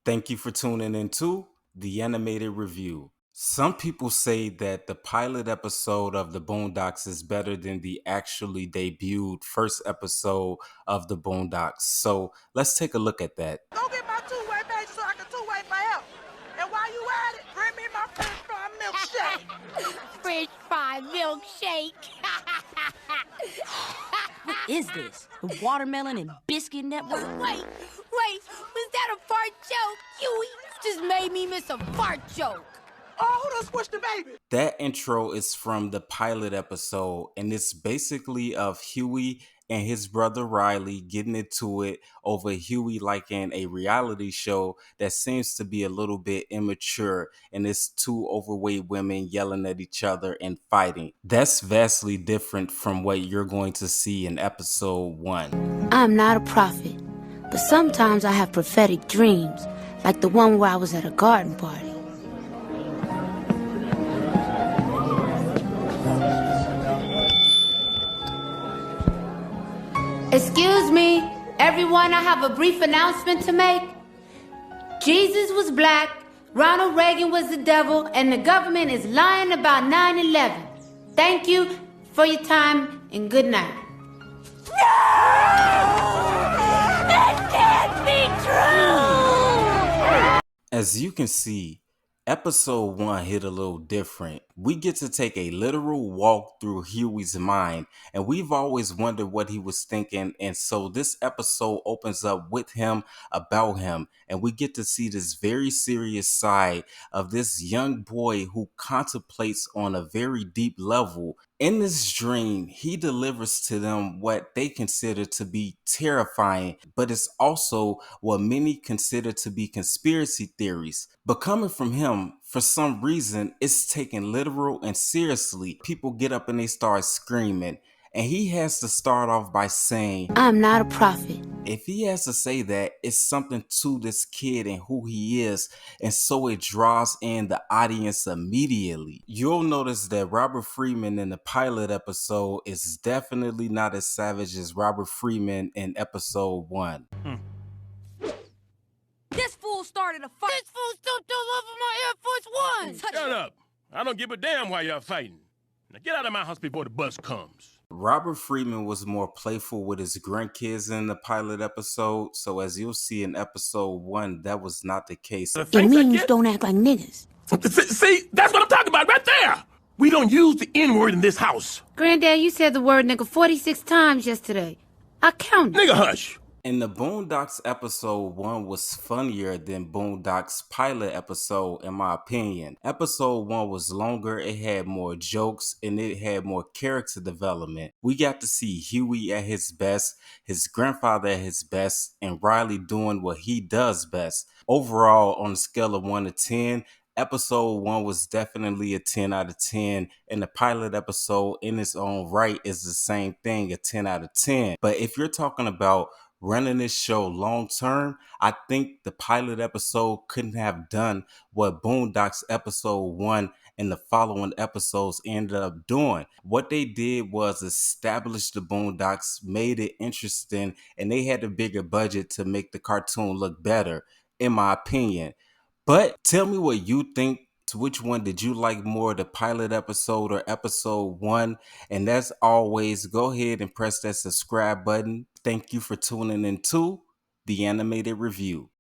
Thank you for tuning into the animated review. Some people say that the pilot episode of the Boondocks is better than the actually debuted first episode of the Boondocks. So let's take a look at that. Go get my two-way page so I can two-way for help. And while you at it, bring me my French fry milkshake. French fry milkshake. What is this? The Watermelon and Biscuit Network? Wait, was that a fart joke? Huey just made me miss a fart joke. Oh, who done squished the baby? That intro is from the pilot episode, and it's basically of Huey and his brother Riley getting into it over Huey liking a reality show that seems to be a little bit immature, and it's two overweight women yelling at each other and fighting. That's vastly different from what you're going to see in episode 1. I'm not a prophet, but sometimes I have prophetic dreams, like the one where I was at a garden party. Excuse me, everyone, I have a brief announcement to make. Jesus was black, Ronald Reagan was the devil, and the government is lying about 9/11. Thank you for your time and good night. That can't be true! As you can see, episode 1 hit a little different. We get to take a literal walk through Huey's mind, and we've always wondered what he was thinking, and so this episode opens up with him, about him, and we get to see this very serious side of this young boy who contemplates on a very deep level. In this dream, he delivers to them what they consider to be terrifying, but it's also what many consider to be conspiracy theories. But coming from him, for some reason, it's taken literal and seriously. People get up and they start screaming. And he has to start off by saying, I'm not a prophet. if he has to say that, it's something to this kid and who he is, and so it draws in the audience immediately. You'll notice that Robert Freeman in the pilot episode is definitely not as savage as Robert Freeman in episode 1. This fool started a fight. This fool stooped all over my Air Force One. Shut up. I don't give a damn why y'all fighting. Now get out of my house before the bus comes. Robert Freeman was more playful with his grandkids in the pilot episode, so as you'll see in episode 1, that was not the case. It means don't act like niggas. See, that's what I'm talking about right there. We don't use the N-word in this house. Granddad, you said the word nigga 46 times yesterday. I counted. Nigga, hush. In the Boondocks episode 1 was funnier than Boondocks pilot episode in my opinion. Episode 1 was longer, it had more jokes, and it had more character development. We got to see Huey at his best, his grandfather at his best, and Riley doing what he does best. Overall, on a scale of 1 to 10, episode 1 was definitely a 10 out of 10, and the pilot episode in its own right is the same thing, a 10 out of 10. But if you're talking about running this show long term, I think the pilot episode couldn't have done what Boondocks episode 1 and the following episodes ended up doing. What they did was establish the Boondocks, made it interesting, and they had a bigger budget to make the cartoon look better, in my opinion. But tell me what you think. Which one did you like more, the pilot episode or episode 1? And as always, go ahead and press that subscribe button. Thank you for tuning into the animated review.